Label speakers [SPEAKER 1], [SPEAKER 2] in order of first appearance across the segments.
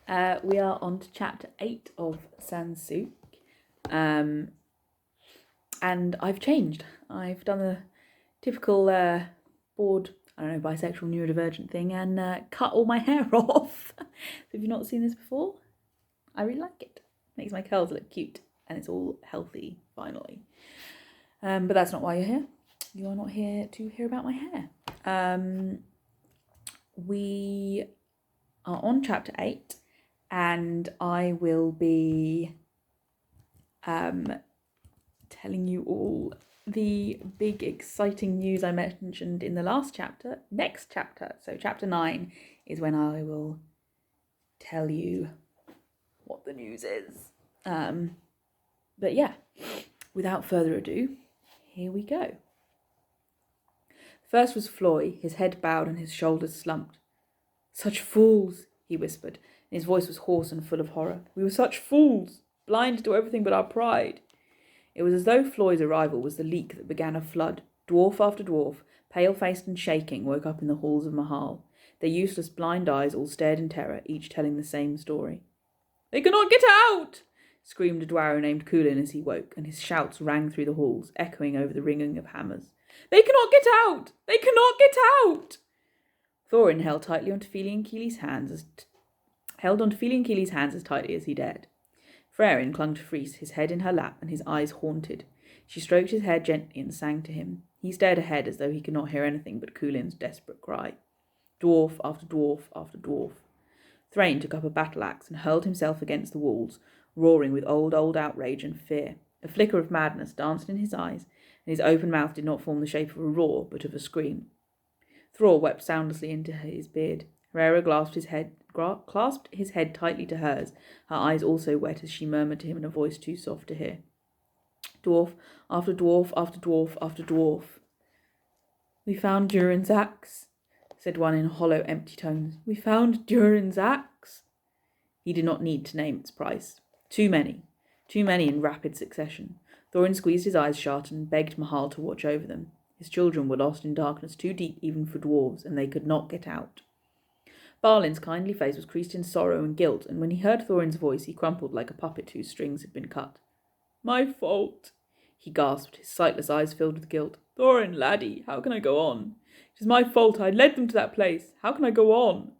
[SPEAKER 1] We are on to chapter 8 of Sansûkh. And I've changed. I've done the typical bored, bisexual neurodivergent thing and cut all my hair off. So if you've not seen this before, I really like it. Makes my curls look cute and it's all healthy, finally. But that's not why you're here. You are not here to hear about my hair. We are on chapter 8 and I will be telling you all the big exciting news I mentioned in the last chapter, next chapter. So chapter 9 is when I will tell you what the news is. But yeah, without further ado, here we go. First was Flói, his head bowed and his shoulders slumped. "Such fools," he whispered, and his voice was hoarse and full of horror. "We were such fools, blind to everything but our pride." It was as though Flói's arrival was the leak that began a flood. Dwarf after dwarf, pale-faced and shaking, woke up in the halls of Mahal. Their useless blind eyes all stared in terror, each telling the same story. "They cannot get out!" screamed a dwarf named Kheled as he woke, and his shouts rang through the halls, echoing over the ringing of hammers. "They cannot get out! They cannot get out!" Thorin held onto Fili and Kili's hands as tightly as he dared. Frár clung to Frís, his head in her lap and his eyes haunted. She stroked his hair gently and sang to him. He stared ahead as though he could not hear anything but Kheled's desperate cry. Dwarf after dwarf after dwarf. Thrain took up a battle axe and hurled himself against the walls, roaring with old outrage and fear. A flicker of madness danced in his eyes, and his open mouth did not form the shape of a roar, but of a scream. Thrall wept soundlessly into his beard. Rhaera clasped his head tightly to hers, her eyes also wet as she murmured to him in a voice too soft to hear. Dwarf after dwarf after dwarf after dwarf. "We found Durin's axe," said one in hollow, empty tones. "We found Durin's axe." He did not need to name its price. Too many in rapid succession. Thorin squeezed his eyes shut and begged Mahal to watch over them. His children were lost in darkness too deep even for dwarves, and they could not get out. Balin's kindly face was creased in sorrow and guilt, and when he heard Thorin's voice, he crumpled like a puppet whose strings had been cut. "My fault," he gasped, his sightless eyes filled with guilt. "Thorin, laddie, how can I go on? It is my fault. I led them to that place. How can I go on?"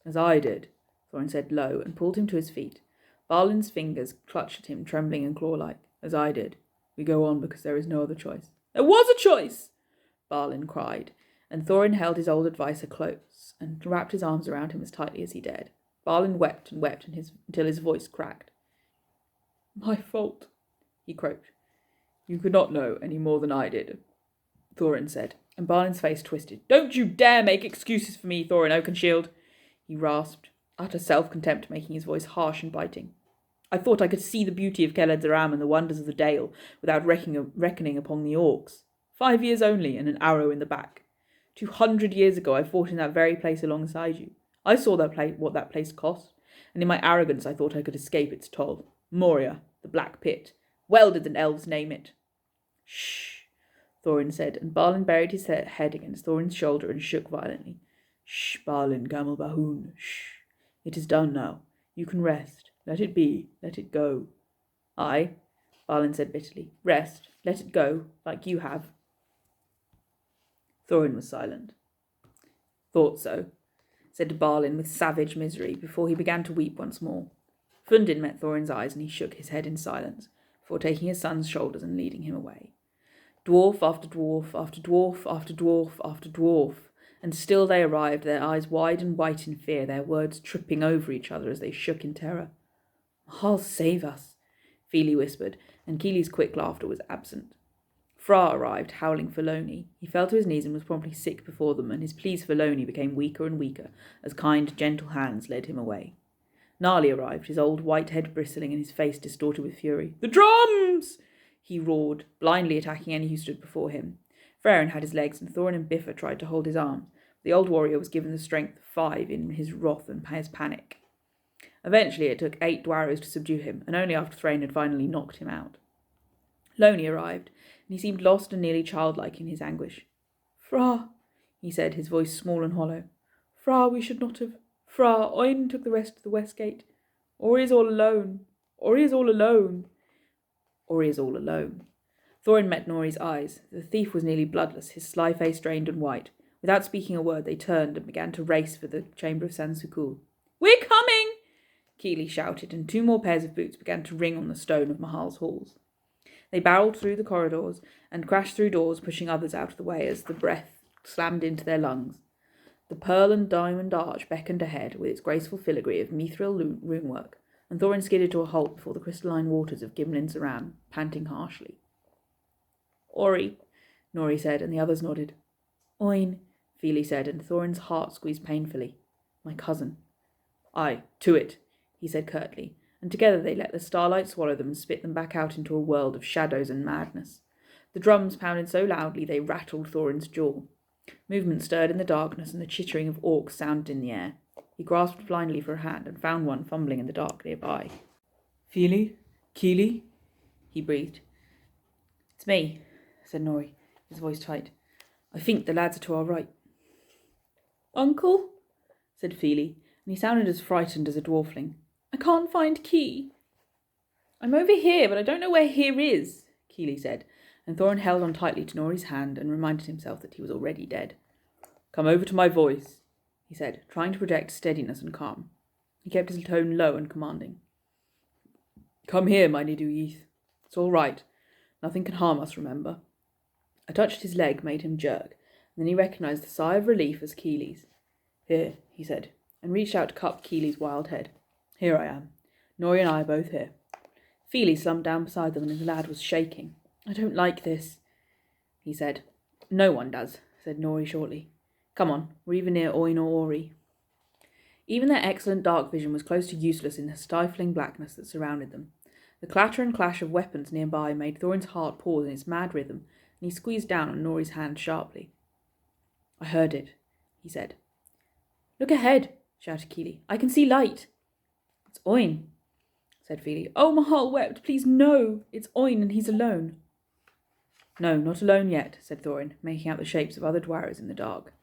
[SPEAKER 1] "As I did," Thorin said low, and pulled him to his feet. Balin's fingers clutched at him, trembling and claw-like. "As I did. We go on because there is no other choice." "There was a choice!" Balin cried, and Thorin held his old adviser close and wrapped his arms around him as tightly as he dared. Balin wept and wept until his voice cracked. "My fault," he croaked. "You could not know any more than I did," Thorin said, and Balin's face twisted. "Don't you dare make excuses for me, Thorin Oakenshield," he rasped, utter self-contempt making his voice harsh and biting. "I thought I could see the beauty of Kheled-zâram and the wonders of the Dale without reckoning upon the orcs. 5 years only, and an arrow in the back. 200 years ago I fought in that very place alongside you. I saw what that place cost, and in my arrogance I thought I could escape its toll. Moria, the Black Pit. Well did the elves name it." "Shh," Thorin said, and Balin buried his head against Thorin's shoulder and shook violently. "Shh, Balin, gamil bâhûn, shh. It is done now. You can rest. Let it be. Let it go." "Aye," Balin said bitterly. "Rest. Let it go, like you have." Thorin was silent. "Thought so," said Balin with savage misery, before he began to weep once more. Fundin met Thorin's eyes, and he shook his head in silence, before taking his son's shoulders and leading him away. Dwarf after dwarf after dwarf after dwarf after dwarf, and still they arrived, their eyes wide and white in fear, their words tripping over each other as they shook in terror. "Mahal, save us," Fili whispered, and Kili's quick laughter was absent. Frár arrived, howling for Lóni. He fell to his knees and was promptly sick before them, and his pleas for Lóni became weaker and weaker as kind, gentle hands led him away. Náli arrived, his old white head bristling and his face distorted with fury. "The drums!" he roared, blindly attacking any who stood before him. Frár had his legs, and Thorin and Biffa tried to hold his arms. The old warrior was given the strength of 5 in his wrath and his panic. Eventually it took 8 dwarves to subdue him, and only after Thrain had finally knocked him out. Lóni arrived, and he seemed lost and nearly childlike in his anguish. "Frár," he said, his voice small and hollow. "Frár, we should not have... Frár, Oin took the rest of the west gate. Ori is all alone. Ori is all alone. Ori is all alone. Thorin met Nori's eyes. The thief was nearly bloodless, his sly face drained and white. Without speaking a word, they turned and began to race for the chamber of Sansûkh. "We're coming!" Kheled shouted, and 2 more pairs of boots began to ring on the stone of Mahal's halls. They barreled through the corridors and crashed through doors, pushing others out of the way as the breath slammed into their lungs. The pearl and diamond arch beckoned ahead with its graceful filigree of mithril runework, and Thorin skidded to a halt before the crystalline waters of Gimlîn-zâram, panting harshly. "Ori," Nori said, and the others nodded. "Oin," Kheled said, and Thorin's heart squeezed painfully. "My cousin." "Aye, to it," he said curtly, and together they let the starlight swallow them and spit them back out into a world of shadows and madness. The drums pounded so loudly they rattled Thorin's jaw. Movement stirred in the darkness, and the chittering of orcs sounded in the air. He grasped blindly for a hand and found one fumbling in the dark nearby. "Kheled? Kheled?" he breathed. "It's me," said Nori, his voice tight. "I think the lads are to our right." "Uncle?" said Kheled, and he sounded as frightened as a dwarfling. "I can't find Key." "I'm over here, but I don't know where here is," Kheled said, and Thorin held on tightly to Nori's hand and reminded himself that he was already dead. "Come over to my voice," he said, trying to project steadiness and calm. He kept his tone low and commanding. "Come here, my Nidoyîth. It's all right. Nothing can harm us, remember." A touch at his leg made him jerk, and then he recognised the sigh of relief as Kheled's. "Here," he said, and reached out to cup Kheled's wild head. "Here I am. Nori and I are both here." Kheled slumped down beside them, and the lad was shaking. "I don't like this," he said. "No one does," said Nori shortly. "Come on, we're either near Oin or Ori." Even their excellent dark vision was close to useless in the stifling blackness that surrounded them. The clatter and clash of weapons nearby made Thorin's heart pause in its mad rhythm, and he squeezed down on Nori's hand sharply. "I heard it," he said. "Look ahead," shouted Kheled. "I can see light." "It's Oin," said Kheled. "Oh, Mahal wept. Please, no. It's Oin, and he's alone." "No, not alone yet," said Thorin, making out the shapes of other Dwarves in the dark.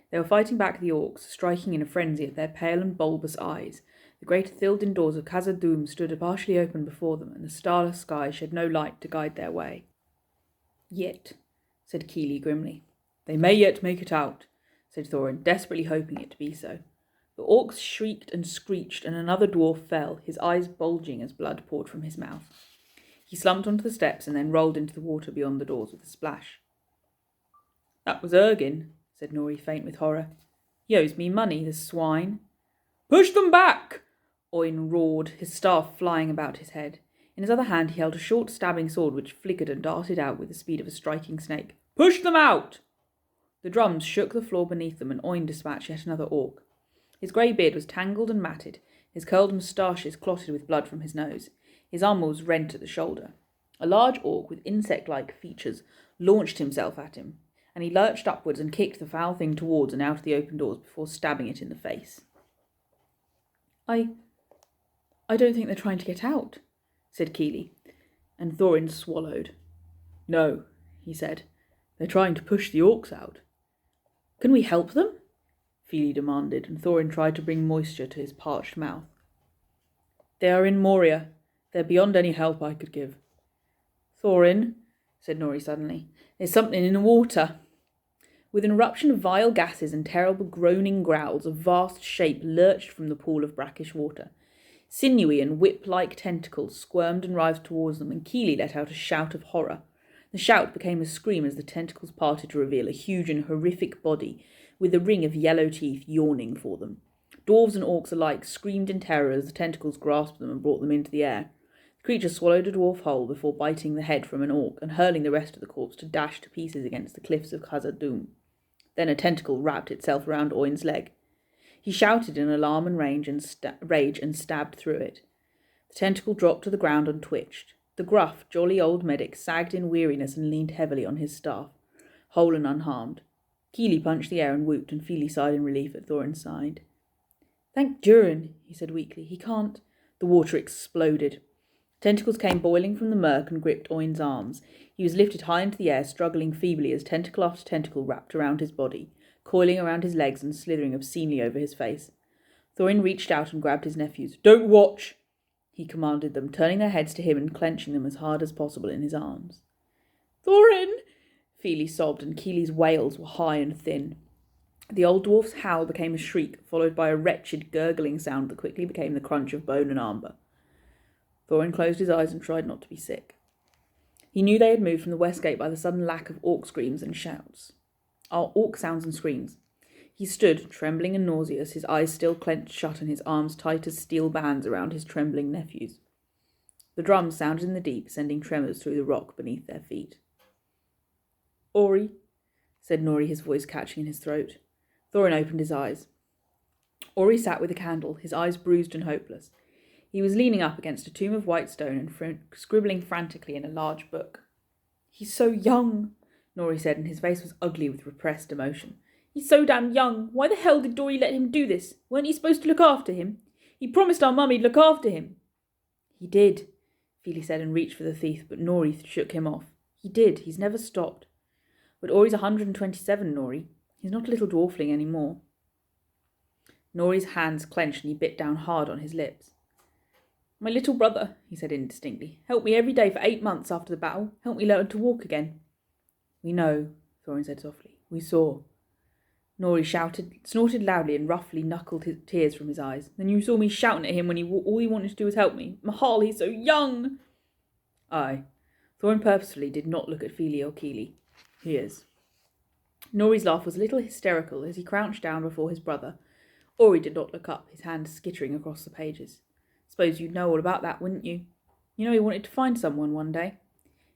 [SPEAKER 1] They were fighting back the orcs, striking in a frenzy at their pale and bulbous eyes. The great Thildin doors of Khazad-dûm stood partially open before them, and the starless sky shed no light to guide their way. "Yet," said Kheled grimly. "They may yet make it out," said Thorin, desperately hoping it to be so. The orcs shrieked and screeched, and another dwarf fell, his eyes bulging as blood poured from his mouth. He slumped onto the steps and then rolled into the water beyond the doors with a splash. "That was Ergin," said Nori, faint with horror. "He owes me money, the swine." "Push them back!" Oin roared, his staff flying about his head. In his other hand he held a short stabbing sword which flickered and darted out with the speed of a striking snake. "Push them out!" The drums shook the floor beneath them, and Oin dispatched yet another orc. His grey beard was tangled and matted, his curled moustaches clotted with blood from his nose. His armour was rent at the shoulder. A large orc with insect-like features launched himself at him, and he lurched upwards and kicked the foul thing towards and out of the open doors before stabbing it in the face. I don't think they're trying to get out," said Kheled, and Thorin swallowed. "No," he said. "They're trying to push the orcs out." "Can we help them?" Kheled demanded, and Thorin tried to bring moisture to his parched mouth. "They are in Moria. They're beyond any help I could give." "Thorin," said Nori suddenly, "there's something in the water." With an eruption of vile gases and terrible groaning growls, a vast shape lurched from the pool of brackish water. Sinewy and whip-like tentacles squirmed and writhed towards them, and Kheled let out a shout of horror. The shout became a scream as the tentacles parted to reveal a huge and horrific body, with a ring of yellow teeth yawning for them. Dwarves and orcs alike screamed in terror as the tentacles grasped them and brought them into the air. The creature swallowed a dwarf whole before biting the head from an orc and hurling the rest of the corpse to dash to pieces against the cliffs of Khazad-dûm. Then a tentacle wrapped itself around Oin's leg. He shouted in alarm and rage and stabbed through it. The tentacle dropped to the ground and twitched. The gruff, jolly old medic sagged in weariness and leaned heavily on his staff, whole and unharmed. Kheled punched the air and whooped, and Kheled sighed in relief at Thorin's side. "Thank Durin," he said weakly. "He can't—" The water exploded. Tentacles came boiling from the murk and gripped Oin's arms. He was lifted high into the air, struggling feebly as tentacle after tentacle wrapped around his body, coiling around his legs and slithering obscenely over his face. Thorin reached out and grabbed his nephews. "Don't watch!" he commanded them, turning their heads to him and clenching them as hard as possible in his arms. "Thorin!" Fili sobbed, and Kili's wails were high and thin. The old dwarf's howl became a shriek, followed by a wretched gurgling sound that quickly became the crunch of bone and amber. Thorin closed his eyes and tried not to be sick. He knew they had moved from the west gate by the sudden lack of orc screams and shouts. Orc sounds and screams. He stood, trembling and nauseous, his eyes still clenched shut and his arms tight as steel bands around his trembling nephews. The drums sounded in the deep, sending tremors through the rock beneath their feet. "Ori," said Nori, his voice catching in his throat. Thorin opened his eyes. Ori sat with a candle, his eyes bruised and hopeless. He was leaning up against a tomb of white stone and scribbling frantically in a large book. "He's so young," Nori said, and his face was ugly with repressed emotion. "He's so damn young. Why the hell did Dori let him do this? Weren't you supposed to look after him? He promised our mum he'd look after him." "He did," Fili said, and reached for the thief, but Nori shook him off. "He did. He's never stopped. But Ori's 127, Nori. He's not a little dwarfling any more." Nori's hands clenched and he bit down hard on his lips. "My little brother," he said indistinctly, "helped me every day for 8 months after the battle. Helped me learn to walk again." "We know," Thorin said softly. "We saw." Nori snorted loudly and roughly knuckled his tears from his eyes. "Then you saw me shouting at him when all he wanted to do was help me. Mahal, he's so young." "Aye." Thorin purposefully did not look at Fili or Kili. "He is." Nori's laugh was a little hysterical as he crouched down before his brother. Ori did not look up, his hand skittering across the pages. "Suppose you'd know all about that, wouldn't you? You know he wanted to find someone one day.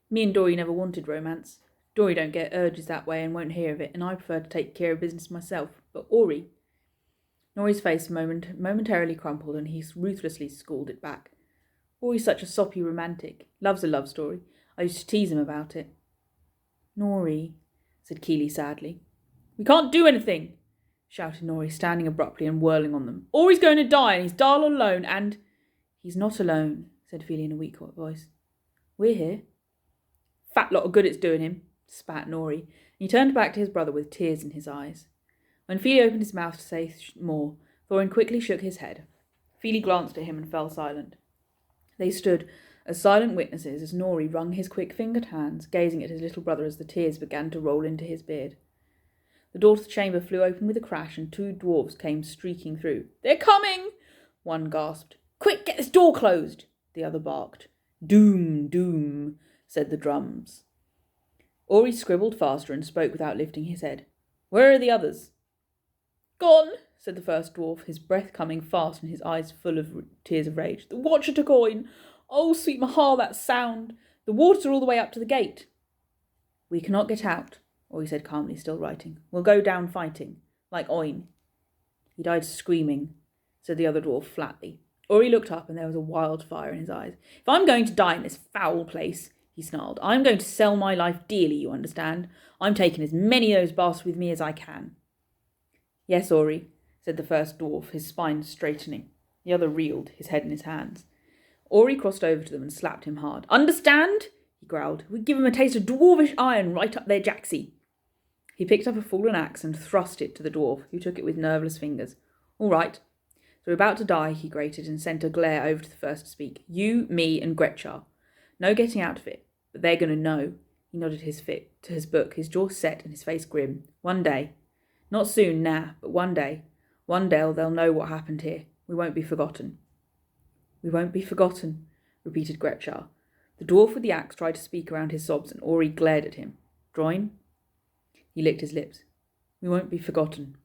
[SPEAKER 1] Me and Dori never wanted romance. Dori don't get urges that way and won't hear of it, and I prefer to take care of business myself. But Ori..." Nori's face momentarily crumpled, and he ruthlessly scowled it back. "Ori's such a soppy romantic. Loves a love story. I used to tease him about it." "Nori," said Kili sadly. "We can't do anything," shouted Nori, standing abruptly and whirling on them. "Ori's going to die, and he's Darl alone, and..." "He's not alone," said Fili in a weak voice. "We're here." "Fat lot of good it's doing him," spat Nori, and he turned back to his brother with tears in his eyes. When Fili opened his mouth to say more, Thorin quickly shook his head. Fili glanced at him and fell silent. They stood as silent witnesses as Nori wrung his quick-fingered hands, gazing at his little brother as the tears began to roll into his beard. The door to the chamber flew open with a crash, and 2 dwarves came streaking through. "They're coming!" one gasped. "Quick, get this door closed!" the other barked. "Doom, doom," said the drums. Ori scribbled faster and spoke without lifting his head. "Where are the others?" "Gone," said the first dwarf, his breath coming fast and his eyes full of tears of rage. "The Watcher took Oin. Oh, sweet Mahal, that sound. The waters are all the way up to the gate." "We cannot get out," Ori said calmly, still writing. "We'll go down fighting, like Oin." "He died screaming," said the other dwarf flatly. Ori looked up and there was a wildfire in his eyes. "If I'm going to die in this foul place," he snarled, "I'm going to sell my life dearly, you understand? I'm taking as many of those bastards with me as I can." "Yes, Ori," said the first dwarf, his spine straightening. The other reeled, his head in his hands. Ori crossed over to them and slapped him hard. "Understand?" he growled. "We give him a taste of dwarvish iron right up their jacksie." He picked up a fallen axe and thrust it to the dwarf, who took it with nerveless fingers. "All right. So we're about to die," he grated and sent a glare over to the first to speak. "You, me, and Gretchar. No getting out of it, but they're going to know." He nodded to his book, his jaw set and his face grim. "One day. Not soon, but one day. One day they'll know what happened here. We won't be forgotten." "We won't be forgotten," repeated Gretchar. The dwarf with the axe tried to speak around his sobs, and Ori glared at him. "Droin?" He licked his lips. "We won't be forgotten."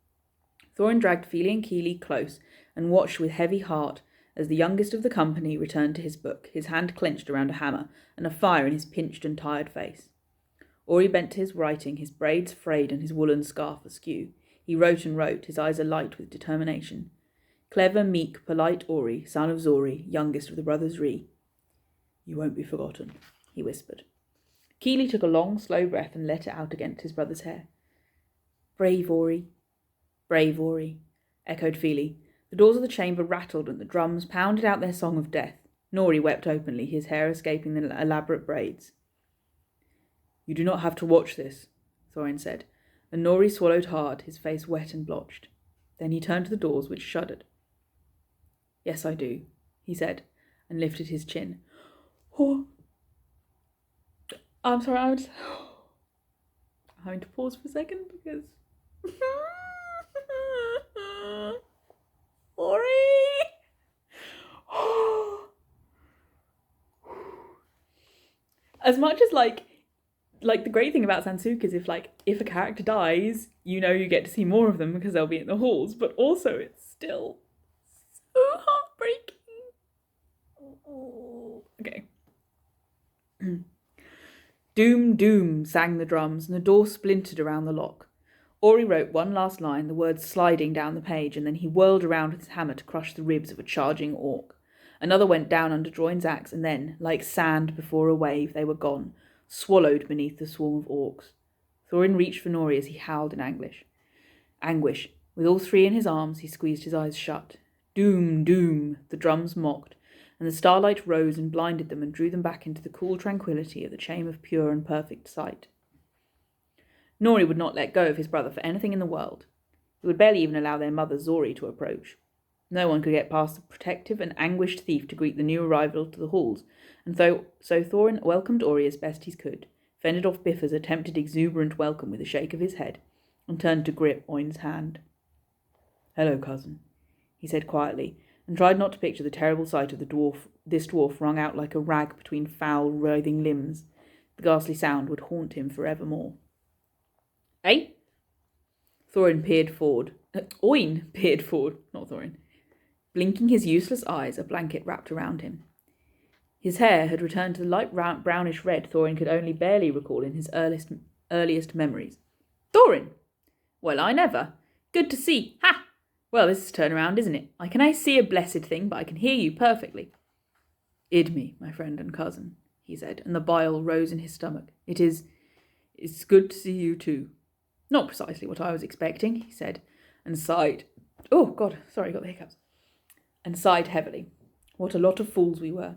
[SPEAKER 1] Thorin dragged Fili and Kili close and watched with heavy heart as the youngest of the company returned to his book, his hand clenched around a hammer and a fire in his pinched and tired face. Ori bent to his writing, his braids frayed and his woolen scarf askew. He wrote and wrote, his eyes alight with determination. Clever, meek, polite Ori, son of Zori, youngest of the brothers Ree. "You won't be forgotten," he whispered. Kili took a long, slow breath and let it out against his brother's hair. "Brave Ori, brave Ori," echoed Fili. The doors of the chamber rattled and the drums pounded out their song of death. Nori wept openly, his hair escaping the elaborate braids. "You do not have to watch this," Thorin said, and Nori swallowed hard, his face wet and blotched. Then he turned to the doors, which shuddered. Yes, I do, he said, and lifted his chin. Oh, I'm sorry, I'm having to pause for a second because... Ori! As much as like the great thing about Sansûkh is if a character dies, you know you get to see more of them because they'll be in the halls, but also it's still so heartbreaking. Okay. Doom, doom, sang the drums, and the door splintered around the lock. Ori wrote one last line, the words sliding down the page, and then he whirled around with his hammer to crush the ribs of a charging orc. Another went down under Droin's axe, and then, like sand before a wave, they were gone, swallowed beneath the swarm of orcs. Thorin reached for Nori as he howled in anguish. With all three in his arms, he squeezed his eyes shut. Doom, doom, the drums mocked, and the starlight rose and blinded them and drew them back into the cool tranquillity of the chamber of pure and perfect sight. Nori would not let go of his brother for anything in the world. He would barely even allow their mother Zori to approach. No one could get past the protective and anguished thief to greet the new arrival to the halls, and so Thorin welcomed Ori as best he could, fended off Bifur's attempted exuberant welcome with a shake of his head, and turned to grip Oin's hand. "Hello, cousin," he said quietly, and tried not to picture the terrible sight of this dwarf wrung out like a rag between foul, writhing limbs. The ghastly sound would haunt him forevermore. "Eh?" Oin peered forward, not Thorin. Blinking his useless eyes, a blanket wrapped around him. His hair had returned to the light brownish red Thorin could only barely recall in his earliest memories. "Thorin! Well, I never. Good to see. Ha! Well, this is a turnaround, isn't it? I can see a blessed thing, but I can hear you perfectly." "Idmi, my friend and cousin," he said, and the bile rose in his stomach. It's good to see you too." "Not precisely what I was expecting," he said, and sighed. "Oh, God, sorry, got the hiccups." And sighed heavily. "What a lot of fools we were."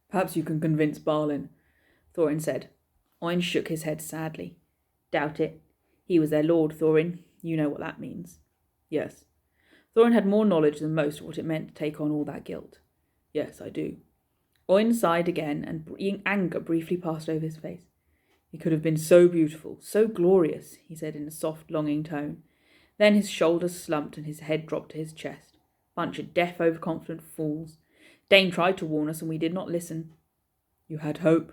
[SPEAKER 1] "Perhaps you can convince Balin," Thorin said. Oin shook his head sadly. "Doubt it. He was their lord, Thorin. You know what that means." "Yes." Thorin had more knowledge than most of what it meant to take on all that guilt. "Yes, I do." Oin sighed again, and anger briefly passed over his face. "It could have been so beautiful, so glorious," he said in a soft, longing tone. Then his shoulders slumped and his head dropped to his chest. "Bunch of deaf, overconfident fools. Dane tried to warn us and we did not listen." "You had hope,"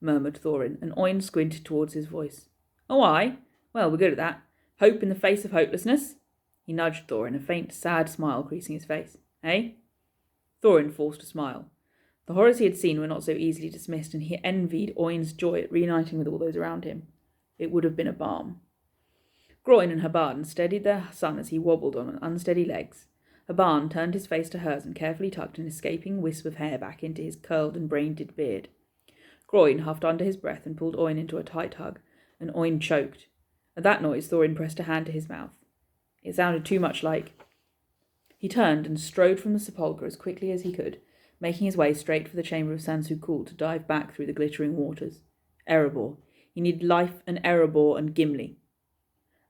[SPEAKER 1] murmured Thorin, and Oin squinted towards his voice. "Oh, aye? Well, we're good at that. Hope in the face of hopelessness." He nudged Thorin, a faint, sad smile creasing his face. "Eh?" Thorin forced a smile. The horrors he had seen were not so easily dismissed, and he envied Oin's joy at reuniting with all those around him. It would have been a balm. Groin and Habarn steadied their son as he wobbled on unsteady legs. Habarn turned his face to hers and carefully tucked an escaping wisp of hair back into his curled and braided beard. Groin huffed under his breath and pulled Oin into a tight hug, and Oin choked. At that noise, Thorin pressed a hand to his mouth. It sounded too much like... He turned and strode from the sepulchre as quickly as he could, making his way straight for the chamber of Sansûkh to dive back through the glittering waters. Erebor. He needed life and Erebor and Gimli.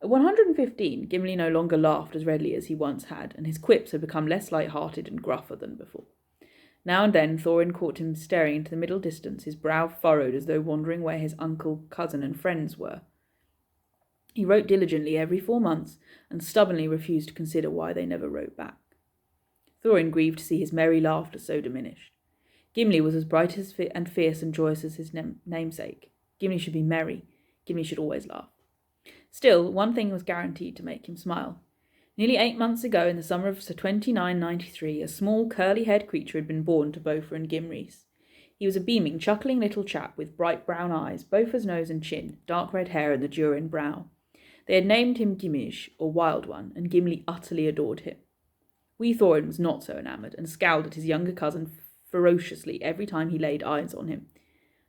[SPEAKER 1] At 115, Gimli no longer laughed as readily as he once had, and his quips had become less light-hearted and gruffer than before. Now and then Thorin caught him staring into the middle distance, his brow furrowed as though wondering where his uncle, cousin, and friends were. He wrote diligently every 4 months, and stubbornly refused to consider why they never wrote back. Thorin grieved to see his merry laughter so diminished. Gimli was as bright and fierce and joyous as his namesake. Gimli should be merry. Gimli should always laugh. Still, one thing was guaranteed to make him smile. Nearly 8 months ago, in the summer of 2993, a small, curly-haired creature had been born to Bofur and Gimrîth. He was a beaming, chuckling little chap with bright brown eyes, Bofur's nose and chin, dark red hair, and the Durin brow. They had named him Gimizh, or Wild One, and Gimli utterly adored him. Wee Thorin was not so enamoured, and scowled at his younger cousin ferociously every time he laid eyes on him.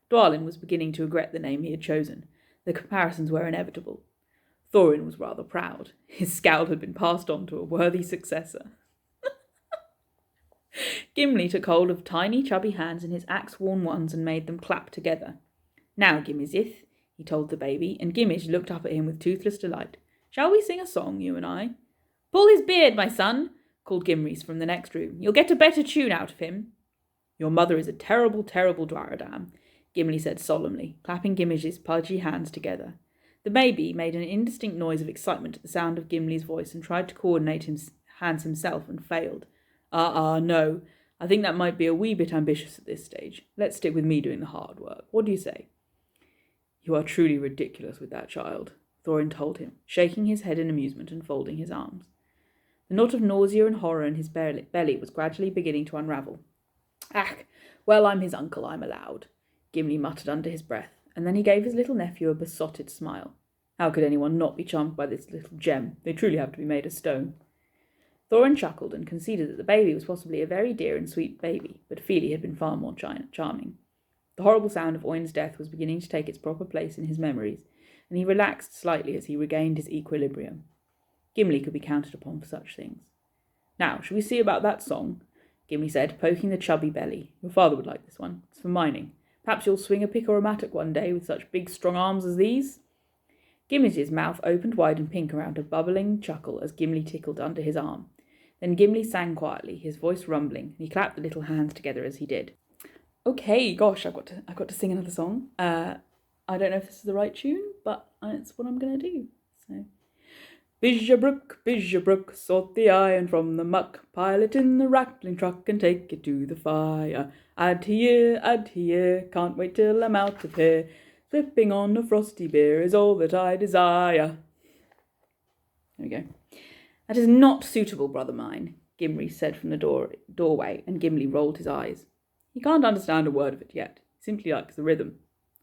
[SPEAKER 1] Dwalin was beginning to regret the name he had chosen. The comparisons were inevitable. Thorin was rather proud. His scowl had been passed on to a worthy successor. Gimli took hold of tiny, chubby hands in his axe-worn ones and made them clap together. "Now, Gimizhîth," he told the baby, and Gimizh looked up at him with toothless delight. "Shall we sing a song, you and I?" "Pull his beard, my son," called Gimrîth from the next room. "You'll get a better tune out of him." "Your mother is a terrible, terrible Dwarf-iron," Gimli said solemnly, clapping Gimizh's pudgy hands together. The baby made an indistinct noise of excitement at the sound of Gimli's voice and tried to coordinate his hands himself and failed. No. I think that might be a wee bit ambitious at this stage. Let's stick with me doing the hard work. What do you say?" "You are truly ridiculous with that child," Thorin told him, shaking his head in amusement and folding his arms. The knot of nausea and horror in his belly was gradually beginning to unravel. Well, I'm his uncle, I'm allowed," Gimli muttered under his breath, and then he gave his little nephew a besotted smile. How could anyone not be charmed by this little gem? They truly have to be made of stone. Thorin chuckled and conceded that the baby was possibly a very dear and sweet baby, but Fili had been far more charming. The horrible sound of Oin's death was beginning to take its proper place in his memories, and he relaxed slightly as he regained his equilibrium. Gimli could be counted upon for such things. "Now, shall we see about that song?" Gimli said, poking the chubby belly. "Your father would like this one. It's for mining. Perhaps you'll swing a pick or a mattock one day with such big, strong arms as these?" Gimli's mouth opened wide and pink around a bubbling chuckle as Gimli tickled under his arm. Then Gimli sang quietly, his voice rumbling, and he clapped the little hands together as he did. "Okay, gosh, I've got to sing another song. I don't know if this is the right tune, but it's what I'm going to do. So, Bijebruk, Bijebruk, sort the iron from the muck, pile it in the rattling truck and take it to the fire. Âdhhyîr, Âdhhyîr, can't wait till I'm out of here. Sipping on a frosty beer is all that I desire." There we go. "That is not suitable, brother mine," Gimli said from the doorway, and Gimli rolled his eyes. "He can't understand a word of it yet. He simply likes the rhythm."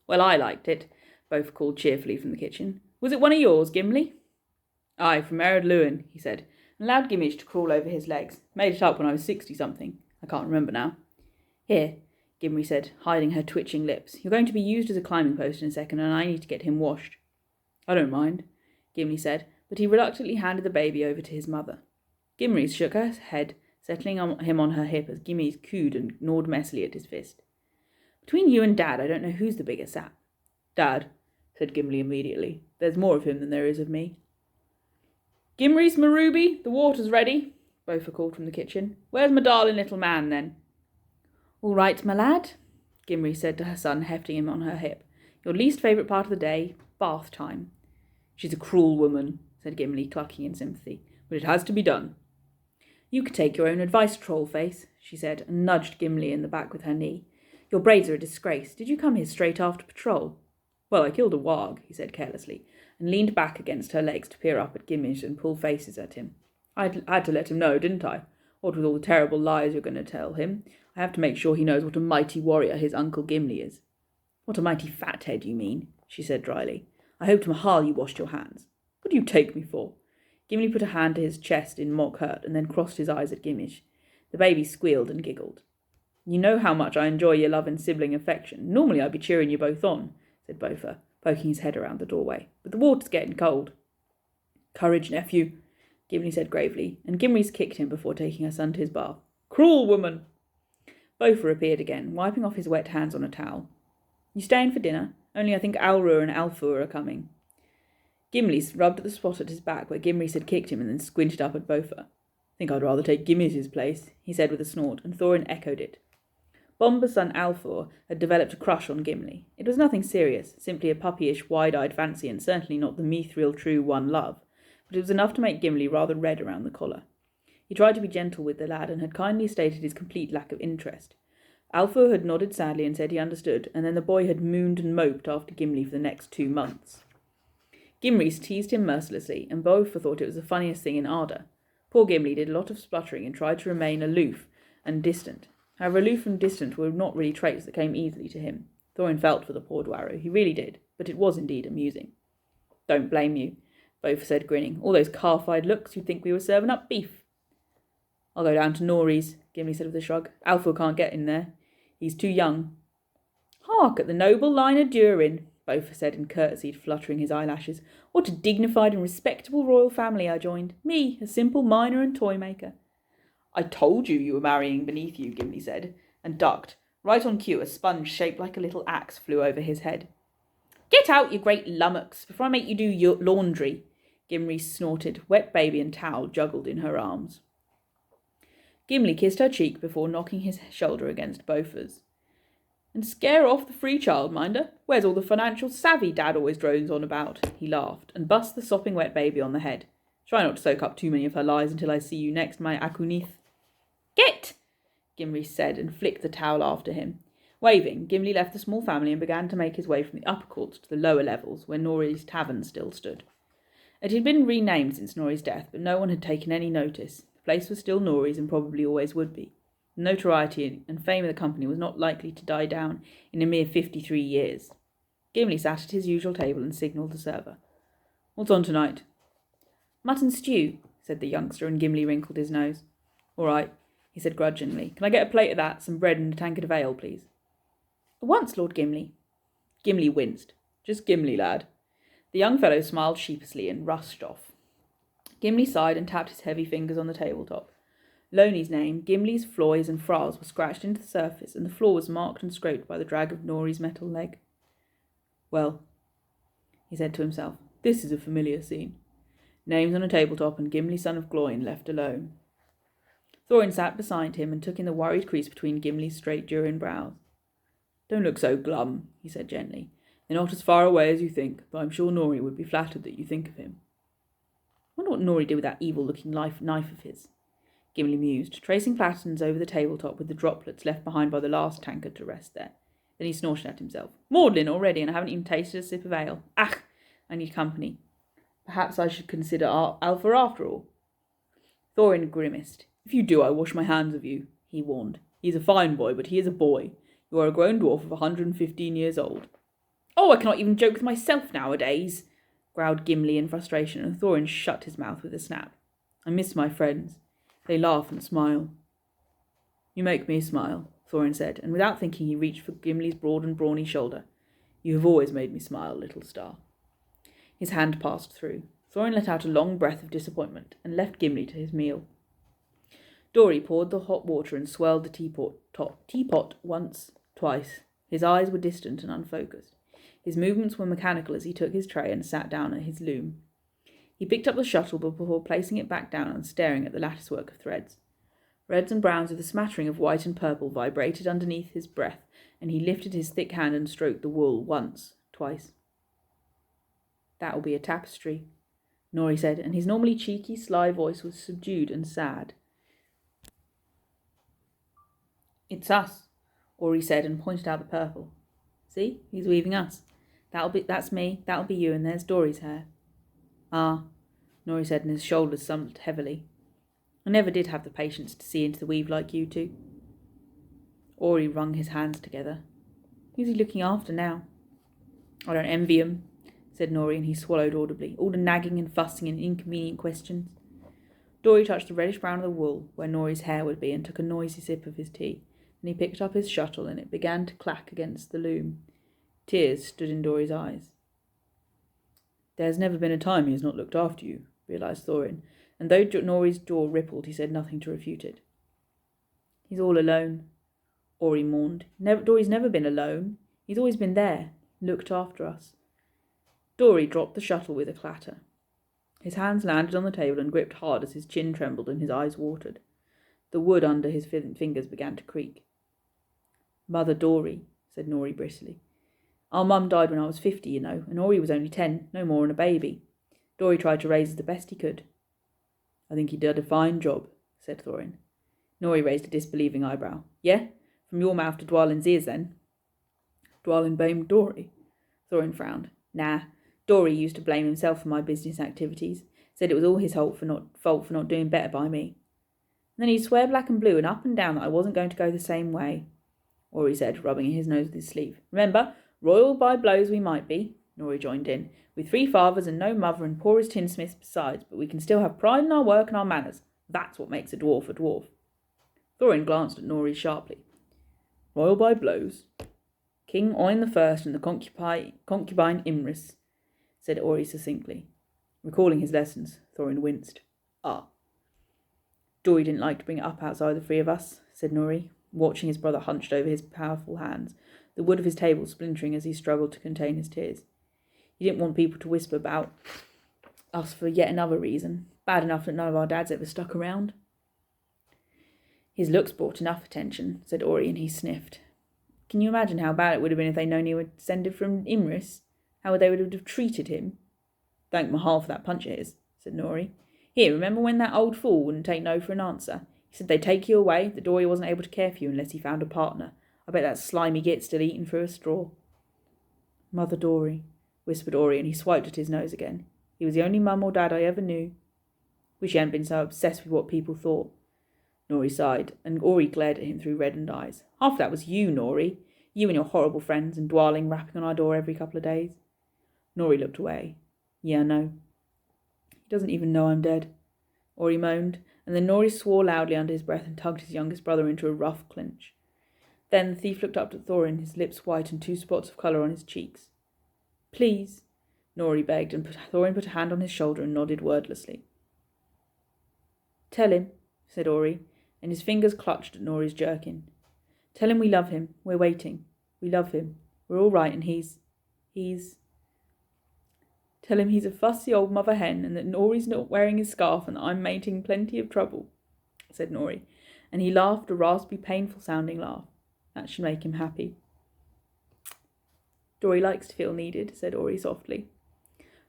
[SPEAKER 1] "Well, I liked it," both called cheerfully from the kitchen. "Was it one of yours, Gimli?" "Aye, from Ered Luin," he said, and allowed Gimizh to crawl over his legs. "Made it up when I was 60-something. I can't remember now." "Here," Gimli said, hiding her twitching lips. "You're going to be used as a climbing post in a second, and I need to get him washed." "I don't mind," Gimli said, but he reluctantly handed the baby over to his mother. Gimli shook her head, settling him on her hip as Gimizh cooed and gnawed messily at his fist. "Between you and Dad, I don't know who's the bigger sap." "Dad," said Gimli immediately. "There's more of him than there is of me." "Gimrîth, Marubi, the water's ready," Bofa called from the kitchen. "Where's my darling little man, then?" "All right, my lad," Gimli said to her son, hefting him on her hip. "Your least favourite part of the day, bath time." "She's a cruel woman," said Gimli, clucking in sympathy, "but it has to be done." "You could take your own advice, troll-face," she said, and nudged Gimli in the back with her knee. "Your braids are a disgrace. Did you come here straight after patrol?" "Well, I killed a warg," he said carelessly, and leaned back against her legs to peer up at Gimizh and pull faces at him. "I had to let him know, didn't I? What with all the terrible lies you're going to tell him, I have to make sure he knows what a mighty warrior his uncle Gimli is." "What a mighty fathead, you mean," she said dryly. "I hope to Mahal you washed your hands." "What do you take me for?" Gimli put a hand to his chest in mock hurt and then crossed his eyes at Gimizh. The baby squealed and giggled. "You know how much I enjoy your love and sibling affection. Normally I'd be cheering you both on," said Bofa, poking his head around the doorway. "But the water's getting cold." "Courage, nephew," Gimli said gravely, and Gimli kicked him before taking her son to his bath. "Cruel woman!" Bofa appeared again, wiping off his wet hands on a towel. "You staying for dinner? Only I think Alrur and Alfur are coming." Gimli rubbed at the spot at his back where Gimli had kicked him and then squinted up at Bofa. "Think I'd rather take Gimizh's place," he said with a snort, and Thorin echoed it. Bomba's son Alfur had developed a crush on Gimli. It was nothing serious, simply a puppyish, wide-eyed fancy, and certainly not the mithril true one love, but it was enough to make Gimli rather red around the collar. He tried to be gentle with the lad and had kindly stated his complete lack of interest. Alfur had nodded sadly and said he understood, and then the boy had mooned and moped after Gimli for the next 2 months. Gimli teased him mercilessly, and Bofa thought it was the funniest thing in Âdhhyîr. Poor Gimli did a lot of spluttering and tried to remain aloof and distant. However, aloof and distant were not really traits that came easily to him. Thorin felt for the poor Dwarro, he really did, but it was indeed amusing. "Don't blame you," Bofa said, grinning. "All those calf-eyed looks, you'd think we were serving up beef." "I'll go down to Nori's," Gimli said with a shrug. "Alfur can't get in there. He's too young." "Hark at the noble Line of Durin," Bofa said and curtsied, fluttering his eyelashes. "What a dignified and respectable royal family I joined. Me, a simple miner and toy-maker." "I told you were marrying beneath you," Gimli said, and ducked. Right on cue, a sponge shaped like a little axe flew over his head. "Get out, you great lummox, before I make you do your laundry," Gimli snorted, wet baby and towel juggled in her arms. Gimli kissed her cheek before knocking his shoulder against Bofur's. And scare off the free childminder? Where's all the financial savvy Dad always drones on about? He laughed and bussed the sopping wet baby on the head. Try not to soak up too many of her lies until I see you next, my Akhûnîth. Get! Gimli said and flicked the towel after him. Waving, Gimli left the small family and began to make his way from the upper courts to the lower levels, where Nori's tavern still stood. It had been renamed since Nori's death, but no one had taken any notice. The place was still Nori's and probably always would be. The notoriety and fame of the company was not likely to die down in a mere 53 years. Gimli sat at his usual table and signalled the server. What's on tonight? Mutton stew, said the youngster, and Gimli wrinkled his nose. All right, he said grudgingly. Can I get a plate of that, some bread and a tankard of ale, please? At once, Lord Gimli. Gimli winced. Just Gimli, lad. The young fellow smiled sheepishly and rushed off. Gimli sighed and tapped his heavy fingers on the tabletop. Lóni's name, Gimli's, Flói's and Frár's were scratched into the surface, and the floor was marked and scraped by the drag of Nori's metal leg. Well, he said to himself, this is a familiar scene. Names on a tabletop and Gimli son of Glóin left alone. Thorin sat beside him and took in the worried crease between Gimli's straight Durin brows. Don't look so glum, he said gently. They're not as far away as you think, but I'm sure Nori would be flattered that you think of him. I wonder what Nori did with that evil-looking knife of his. Gimli mused, tracing patterns over the tabletop with the droplets left behind by the last tankard to rest there. Then he snorted at himself. Maudlin already, and I haven't even tasted a sip of ale. Ach, I need company. Perhaps I should consider Alpha after all. Thorin grimaced. If you do, I wash my hands of you, he warned. He is a fine boy, but he is a boy. You are a grown dwarf of 115 years old. Oh, I cannot even joke with myself nowadays, growled Gimli in frustration, and Thorin shut his mouth with a snap. I miss my friends. They laugh and smile. You make me smile, Thorin said, and without thinking he reached for Gimli's broad and brawny shoulder. You have always made me smile, little star. His hand passed through. Thorin let out a long breath of disappointment and left Gimli to his meal. Dori poured the hot water and swirled the teapot once, twice. His eyes were distant and unfocused. His movements were mechanical as he took his tray and sat down at his loom. He picked up the shuttle before placing it back down and staring at the latticework of threads. Reds and browns with a smattering of white and purple vibrated underneath his breath, and he lifted his thick hand and stroked the wool once, twice. That will be a tapestry, Nori said, and his normally cheeky, sly voice was subdued and sad. It's us, Ori said, and pointed out the purple. See, he's weaving us. That's me, that'll be you, and there's Dori's hair. Ah, Nori said, and his shoulders slumped heavily. I never did have the patience to see into the weave like you two. Ori wrung his hands together. Who's he looking after now? I don't envy him, said Nori, and he swallowed audibly. All the nagging and fussing and inconvenient questions. Dori touched the reddish-brown of the wool, where Nori's hair would be, and took a noisy sip of his tea. Then he picked up his shuttle, and it began to clack against the loom. Tears stood in Dori's eyes. There's never been a time he has not looked after you, realised Thorin, and though Nori's jaw rippled, he said nothing to refute it. He's all alone, Ori mourned. Dori's never been alone. He's always been there, looked after us. Dori dropped the shuttle with a clatter. His hands landed on the table and gripped hard as his chin trembled and his eyes watered. The wood under his fingers began to creak. Mother Dori, said Nori briskly. Our mum died when I was 50, you know, and Ori was only 10, no more than a baby. Dori tried to raise us the best he could. I think he did a fine job, said Thorin. Nori raised a disbelieving eyebrow. Yeah? From your mouth to Dwalin's ears, then? Dwalin blamed Dori. Thorin frowned. Nah, Dori used to blame himself for my business activities. Said it was all his fault for not doing better by me. And then he'd swear black and blue and up and down that I wasn't going to go the same way, Ori said, rubbing his nose with his sleeve. Remember, royal by blows we might be, Nori joined in, with 3 fathers and no mother and poor as tinsmiths besides, but we can still have pride in our work and our manners. That's what makes a dwarf a dwarf. Thorin glanced at Nori sharply. Royal by blows? King Oin I and the concubine Imris, said Ori succinctly. Recalling his lessons, Thorin winced. Ah. Dori didn't like to bring it up outside the 3 of us, said Nori, watching his brother hunched over his powerful hands, the wood of his table splintering as he struggled to contain his tears. He didn't want people to whisper about us for yet another reason. Bad enough that none of our dads ever stuck around. His looks brought enough attention, said Ori, and he sniffed. Can you imagine how bad it would have been if they'd known he was descended from Imris? How they would have treated him? Thank Mahal for that punch of his, said Nori. Here, remember when that old fool wouldn't take no for an answer? He said they'd take you away, that Dory wasn't able to care for you unless he found a partner. I bet that slimy git's still eating through a straw. Mother Dory, whispered Ori, and he swiped at his nose again. He was the only mum or dad I ever knew. Wish he hadn't been so obsessed with what people thought. Nori sighed, and Ori glared at him through reddened eyes. Half of that was you, Nori. You and your horrible friends, and Dwarling rapping on our door every couple of days. Nori looked away. Yeah, no. He doesn't even know I'm dead, Ori moaned, and then Nori swore loudly under his breath and tugged his youngest brother into a rough clinch. Then the thief looked up at Thorin, his lips white and 2 spots of colour on his cheeks. Please, Nori begged, and Thorin put a hand on his shoulder and nodded wordlessly. Tell him, said Ori, and his fingers clutched at Nori's jerkin. Tell him we love him. We're waiting. We love him. We're all right, and he's... Tell him he's a fussy old mother hen, and that Nori's not wearing his scarf, and that I'm making plenty of trouble, said Nori, and he laughed a raspy, painful-sounding laugh. That should make him happy. Dory likes to feel needed, said Ori softly.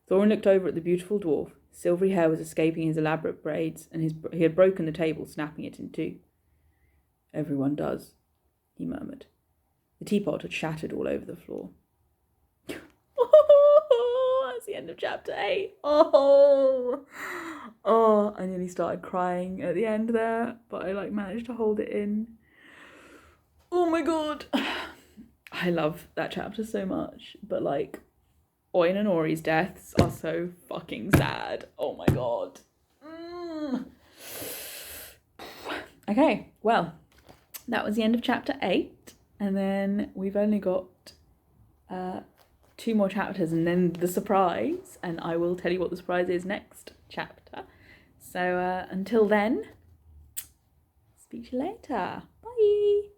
[SPEAKER 1] Thorin looked over at the beautiful dwarf. His silvery hair was escaping his elaborate braids, and he had broken the table, snapping it in 2. Everyone does, he murmured. The teapot had shattered all over the floor. That's the end of chapter 8. I nearly started crying at the end there, but I managed to hold it in. Oh my god. I love that chapter so much, but Oin and Ori's deaths are so fucking sad. Oh my god. Okay, well, that was the end of chapter 8, and then we've only got 2 more chapters and then the surprise, and I will tell you what the surprise is next chapter. So until then, speak to you later. Bye.